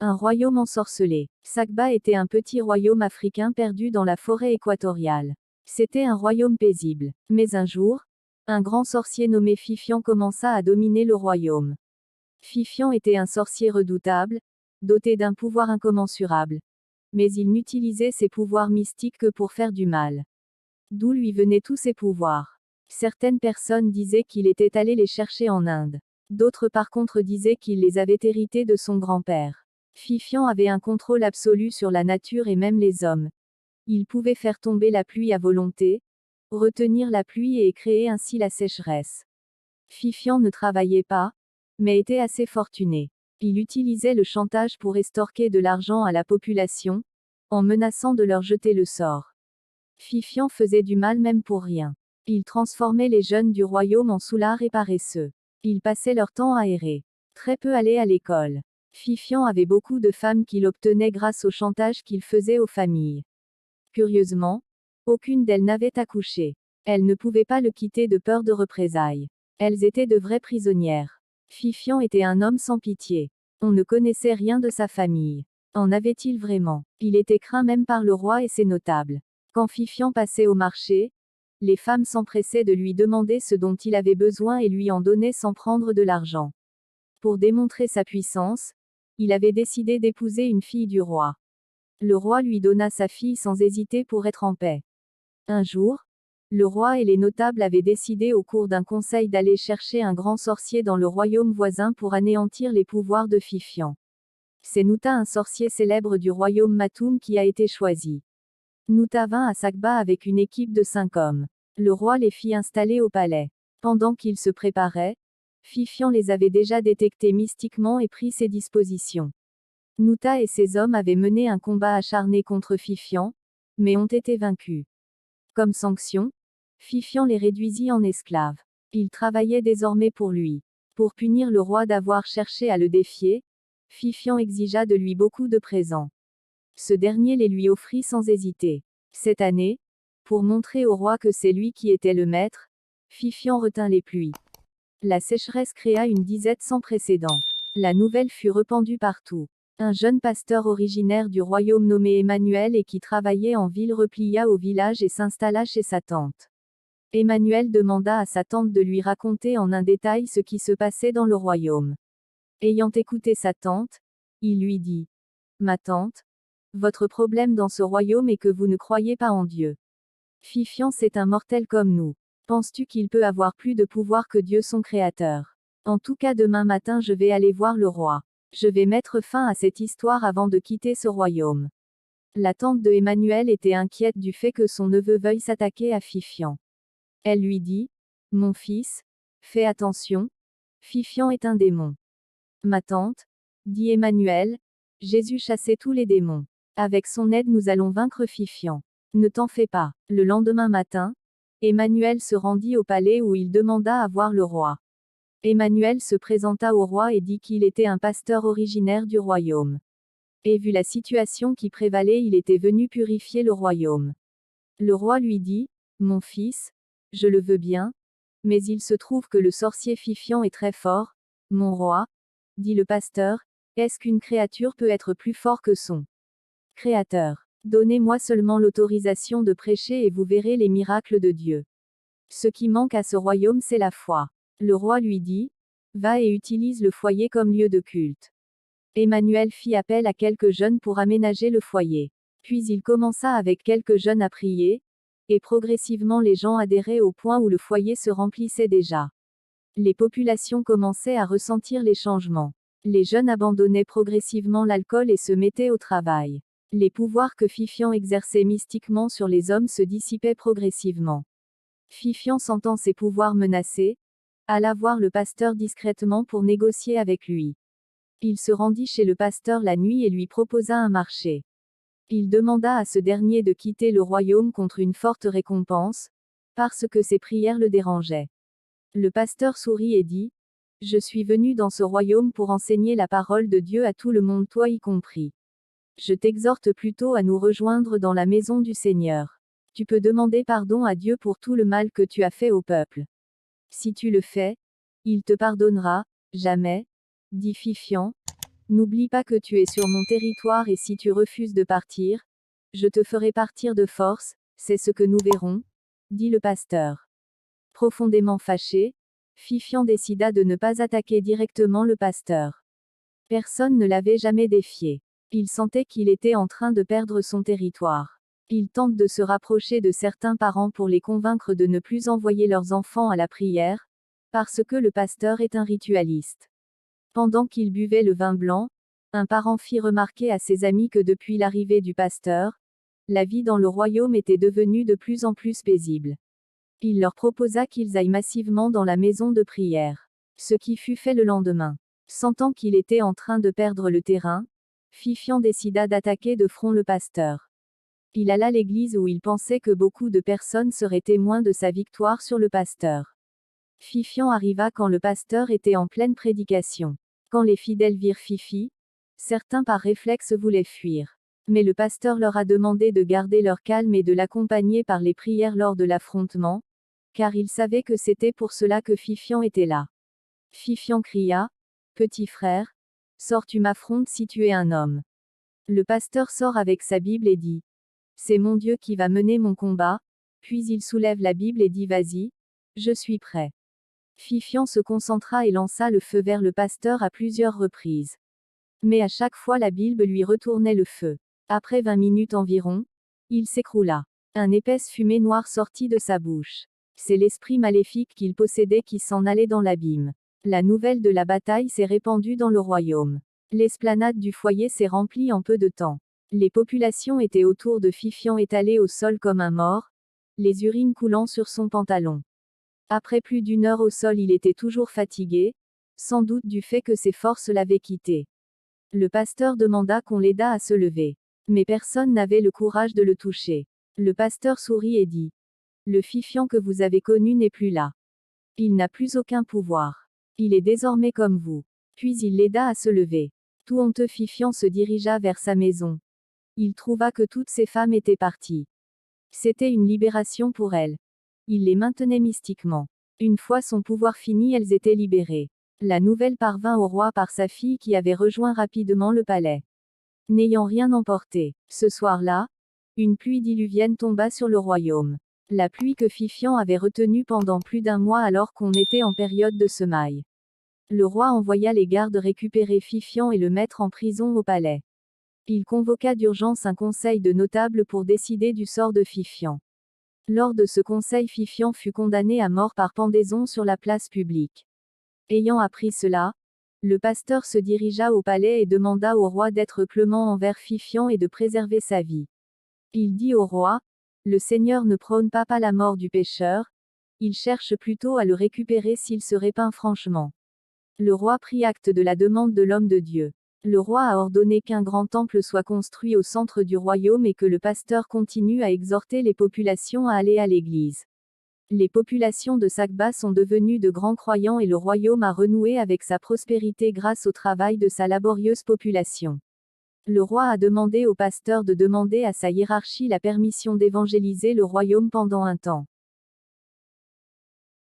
Un royaume ensorcelé. Sakba était un petit royaume africain perdu dans la forêt équatoriale. C'était un royaume paisible. Mais un jour, un grand sorcier nommé Fifian commença à dominer le royaume. Fifian était un sorcier redoutable, doté d'un pouvoir incommensurable. Mais il n'utilisait ses pouvoirs mystiques que pour faire du mal. D'où lui venaient tous ses pouvoirs? Certaines personnes disaient qu'il était allé les chercher en Inde. D'autres par contre disaient qu'il les avait hérités de son grand-père. Fifian avait un contrôle absolu sur la nature et même les hommes. Il pouvait faire tomber la pluie à volonté, retenir la pluie et créer ainsi la sécheresse. Fifian ne travaillait pas, mais était assez fortuné. Il utilisait le chantage pour estorquer de l'argent à la population, en menaçant de leur jeter le sort. Fifian faisait du mal même pour rien. Il transformait les jeunes du royaume en soulards et paresseux. Ils passaient leur temps à errer. Très peu allaient à l'école. Fifian avait beaucoup de femmes qu'il obtenait grâce au chantage qu'il faisait aux familles. Curieusement, aucune d'elles n'avait accouché. Elles ne pouvaient pas le quitter de peur de représailles. Elles étaient de vraies prisonnières. Fifian était un homme sans pitié. On ne connaissait rien de sa famille. En avait-il vraiment? Il était craint même par le roi et ses notables. Quand Fifian passait au marché, les femmes s'empressaient de lui demander ce dont il avait besoin et lui en donnaient sans prendre de l'argent. Pour démontrer sa puissance, il avait décidé d'épouser une fille du roi. Le roi lui donna sa fille sans hésiter pour être en paix. Un jour, le roi et les notables avaient décidé au cours d'un conseil d'aller chercher un grand sorcier dans le royaume voisin pour anéantir les pouvoirs de Fifian. C'est Nuta, un sorcier célèbre du royaume Matoum, qui a été choisi. Nuta vint à Sakba avec une équipe de 5 hommes. Le roi les fit installer au palais. Pendant qu'ils se préparaient, Fifian les avait déjà détectés mystiquement et pris ses dispositions. Nuta et ses hommes avaient mené un combat acharné contre Fifian, mais ont été vaincus. Comme sanction, Fifian les réduisit en esclaves. Ils travaillaient désormais pour lui. Pour punir le roi d'avoir cherché à le défier, Fifian exigea de lui beaucoup de présents. Ce dernier les lui offrit sans hésiter. Cette année, pour montrer au roi que c'est lui qui était le maître, Fifian retint les pluies. La sécheresse créa une disette sans précédent. La nouvelle fut répandue partout. Un jeune pasteur originaire du royaume nommé Emmanuel et qui travaillait en ville replia au village et s'installa chez sa tante. Emmanuel demanda à sa tante de lui raconter en un détail ce qui se passait dans le royaume. Ayant écouté sa tante, il lui dit: Ma tante, votre problème dans ce royaume est que vous ne croyez pas en Dieu. Fifian, c'est un mortel comme nous. Penses-tu qu'il peut avoir plus de pouvoir que Dieu son créateur? En tout cas, demain matin je vais aller voir le roi. Je vais mettre fin à cette histoire avant de quitter ce royaume. La tante de Emmanuel était inquiète du fait que son neveu veuille s'attaquer à Fifian. Elle lui dit: Mon fils, fais attention, Fifian est un démon. Ma tante, dit Emmanuel, Jésus chassait tous les démons. Avec son aide nous allons vaincre Fifian. Ne t'en fais pas. Le lendemain matin, Emmanuel se rendit au palais où il demanda à voir le roi. Emmanuel se présenta au roi et dit qu'il était un pasteur originaire du royaume. Et vu la situation qui prévalait, il était venu purifier le royaume. Le roi lui dit: Mon fils, je le veux bien, mais il se trouve que le sorcier Fifian est très fort. Mon roi, dit le pasteur, est-ce qu'une créature peut être plus fort que son créateur? Donnez-moi seulement l'autorisation de prêcher et vous verrez les miracles de Dieu. Ce qui manque à ce royaume, c'est la foi. Le roi lui dit: Va et utilise le foyer comme lieu de culte. Emmanuel fit appel à quelques jeunes pour aménager le foyer. Puis il commença avec quelques jeunes à prier, et progressivement les gens adhéraient au point où le foyer se remplissait déjà. Les populations commençaient à ressentir les changements. Les jeunes abandonnaient progressivement l'alcool et se mettaient au travail. Les pouvoirs que Fifian exerçait mystiquement sur les hommes se dissipaient progressivement. Fifian, sentant ses pouvoirs menacés, alla voir le pasteur discrètement pour négocier avec lui. Il se rendit chez le pasteur la nuit et lui proposa un marché. Il demanda à ce dernier de quitter le royaume contre une forte récompense, parce que ses prières le dérangeaient. Le pasteur sourit et dit: Je suis venu dans ce royaume pour enseigner la parole de Dieu à tout le monde, toi y compris. Je t'exhorte plutôt à nous rejoindre dans la maison du Seigneur. Tu peux demander pardon à Dieu pour tout le mal que tu as fait au peuple. Si tu le fais, il te pardonnera. Jamais, dit Fifian, N'oublie pas que tu es sur mon territoire et si tu refuses de partir, je te ferai partir de force, c'est ce que nous verrons, dit le pasteur. Profondément fâché, Fifian décida de ne pas attaquer directement le pasteur. Personne ne l'avait jamais défié. Il sentait qu'il était en train de perdre son territoire. Il tente de se rapprocher de certains parents pour les convaincre de ne plus envoyer leurs enfants à la prière, parce que le pasteur est un ritualiste. Pendant qu'il buvait le vin blanc, un parent fit remarquer à ses amis que depuis l'arrivée du pasteur, la vie dans le royaume était devenue de plus en plus paisible. Il leur proposa qu'ils aillent massivement dans la maison de prière. Ce qui fut fait le lendemain. Sentant qu'il était en train de perdre le terrain, Fifian décida d'attaquer de front le pasteur. Il alla à l'église où il pensait que beaucoup de personnes seraient témoins de sa victoire sur le pasteur. Fifian arriva quand le pasteur était en pleine prédication. Quand les fidèles virent Fifi, certains par réflexe voulaient fuir. Mais le pasteur leur a demandé de garder leur calme et de l'accompagner par les prières lors de l'affrontement, car il savait que c'était pour cela que Fifian était là. Fifian cria, « Petit frère, sors, tu m'affrontes si tu es un homme. » Le pasteur sort avec sa Bible et dit, « C'est mon Dieu qui va mener mon combat », puis il soulève la Bible et dit, « Vas-y, je suis prêt. » Fifian se concentra et lança le feu vers le pasteur à plusieurs reprises. Mais à chaque fois la Bible lui retournait le feu. Après 20 minutes environ, il s'écroula. Un épaisse fumée noire sortit de sa bouche. C'est l'esprit maléfique qu'il possédait qui s'en allait dans l'abîme. La nouvelle de la bataille s'est répandue dans le royaume. L'esplanade du foyer s'est remplie en peu de temps. Les populations étaient autour de Fifian étalé au sol comme un mort, les urines coulant sur son pantalon. Après plus d'une heure au sol, il était toujours fatigué, sans doute du fait que ses forces l'avaient quitté. Le pasteur demanda qu'on l'aidât à se lever. Mais personne n'avait le courage de le toucher. Le pasteur sourit et dit, « Le Fifian que vous avez connu n'est plus là. Il n'a plus aucun pouvoir. Il est désormais comme vous. » Puis il l'aida à se lever. Tout honteux, Fifian se dirigea vers sa maison. Il trouva que toutes ses femmes étaient parties. C'était une libération pour elles. Il les maintenait mystiquement. Une fois son pouvoir fini, elles étaient libérées. La nouvelle parvint au roi par sa fille qui avait rejoint rapidement le palais. N'ayant rien emporté, ce soir-là, une pluie diluvienne tomba sur le royaume. La pluie que Fifian avait retenue pendant plus d'un mois alors qu'on était en période de semailles. Le roi envoya les gardes récupérer Fifian et le mettre en prison au palais. Il convoqua d'urgence un conseil de notables pour décider du sort de Fifian. Lors de ce conseil, Fifian fut condamné à mort par pendaison sur la place publique. Ayant appris cela, le pasteur se dirigea au palais et demanda au roi d'être clément envers Fifian et de préserver sa vie. Il dit au roi, « Le Seigneur ne prône pas la mort du pécheur, il cherche plutôt à le récupérer s'il se répand franchement. » Le roi prit acte de la demande de l'homme de Dieu. Le roi a ordonné qu'un grand temple soit construit au centre du royaume et que le pasteur continue à exhorter les populations à aller à l'église. Les populations de Sakba sont devenues de grands croyants et le royaume a renoué avec sa prospérité grâce au travail de sa laborieuse population. Le roi a demandé au pasteur de demander à sa hiérarchie la permission d'évangéliser le royaume pendant un temps.